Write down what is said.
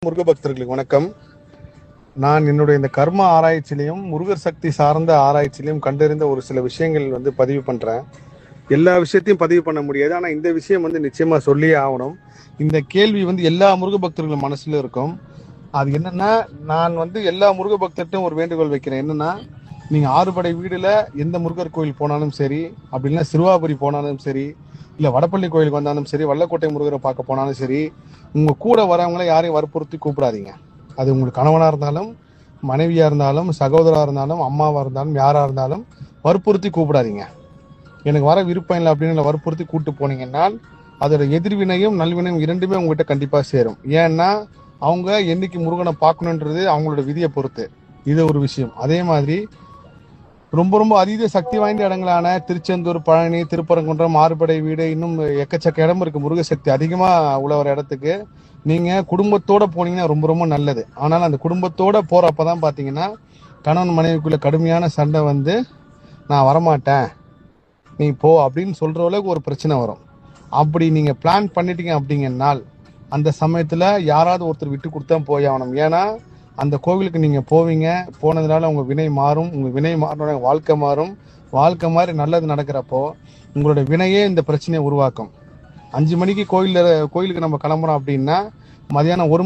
முருக பக்தர்களுக்கு வணக்கம். நான் என்னுடைய இந்த கர்ம ஆராய்ச்சியிலையும் முருகர் சக்தி சார்ந்த ஆராய்ச்சியிலையும் கண்டறிந்த ஒரு சில விஷயங்கள் பதிவு பண்றேன். எல்லா விஷயத்தையும் பதிவு பண்ண முடியாது, ஆனா இந்த விஷயம் நிச்சயமா சொல்லியே ஆகணும். இந்த கேள்வி எல்லா முருக பக்தர்கள் மனசுல இருக்கும். அது என்னன்னா, நான் எல்லா முருக பக்தர்கிட்டும் ஒரு வேண்டுகோள் வைக்கிறேன். என்னன்னா, நீங்க ஆறுபடை வீடுல எந்த முருகர் கோயில் போனாலும் சரி, அப்படி இல்லைன்னா சிறுவாபுரி போனாலும் சரி, இல்ல வடப்பள்ளி கோயிலுக்கு வந்தாலும் சரி, வல்லக்கோட்டை முருகரை பார்க்க போனாலும் சரி, உங்க கூட வரவங்கள யாரையும் வற்புறுத்தி கூப்பிடாதீங்க. அது உங்களுக்கு கணவனா இருந்தாலும், மனைவியா இருந்தாலும், சகோதரா இருந்தாலும், அம்மாவா இருந்தாலும், யாரா இருந்தாலும் வற்புறுத்தி கூப்பிடாதீங்க. எனக்கு வர விருப்பம் இல்லை அப்படின்னு வற்புறுத்தி கூப்பிட்டு போனீங்கன்னா, அதோட எதிர்வினையும் நல்வினையும் இரண்டுமே உங்ககிட்ட கண்டிப்பா சேரும். ஏன்னா அவங்க என்னைக்கு முருகனை பார்க்கணுன்றது அவங்களோட விதியை பொறுத்து. இது ஒரு விஷயம். அதே மாதிரி ரொம்ப ரொம்ப அதீத சக்தி வாய்ந்த இடங்களான திருச்செந்தூர், பழனி, திருப்பரங்குன்றம், ஆறுபடை வீடு, இன்னும் எக்கச்சக்க இடம் இருக்கு. முருக சக்தி அதிகமா உள்ள ஒரு இடத்துக்கு நீங்க குடும்பத்தோட போனீங்கன்னா ரொம்ப ரொம்ப நல்லது. ஆனால் அந்த குடும்பத்தோட போறப்பதான் பாத்தீங்கன்னா கணவன் மனைவிக்குள்ள கடுமையான சண்டை நான் வரமாட்டேன் நீ போ அப்படின்னு சொல்ற அளவுக்கு ஒரு பிரச்சனை வரும். அப்படி நீங்க பிளான் பண்ணிட்டீங்க அப்படிங்கன்னால் அந்த சமயத்துல யாராவது ஒருத்தர் விட்டு கொடுத்தா போய் ஆகணும். ஏன்னா அந்த கோவிலுக்கு நீங்க போவீங்க, போனதுனால உங்க வினை மாறும். உங்க வினை மாறின வாழ்க்கை மாறும். வாழ்க்கை மாதிரி நல்லது நடக்கிறப்போ உங்களோட வினையே இந்த பிரச்சனையை உருவாக்கும். 5 மணிக்கு கோயிலுக்கு நம்ம கிளம்புறோம் அப்படின்னா மதியானம் 1 மணி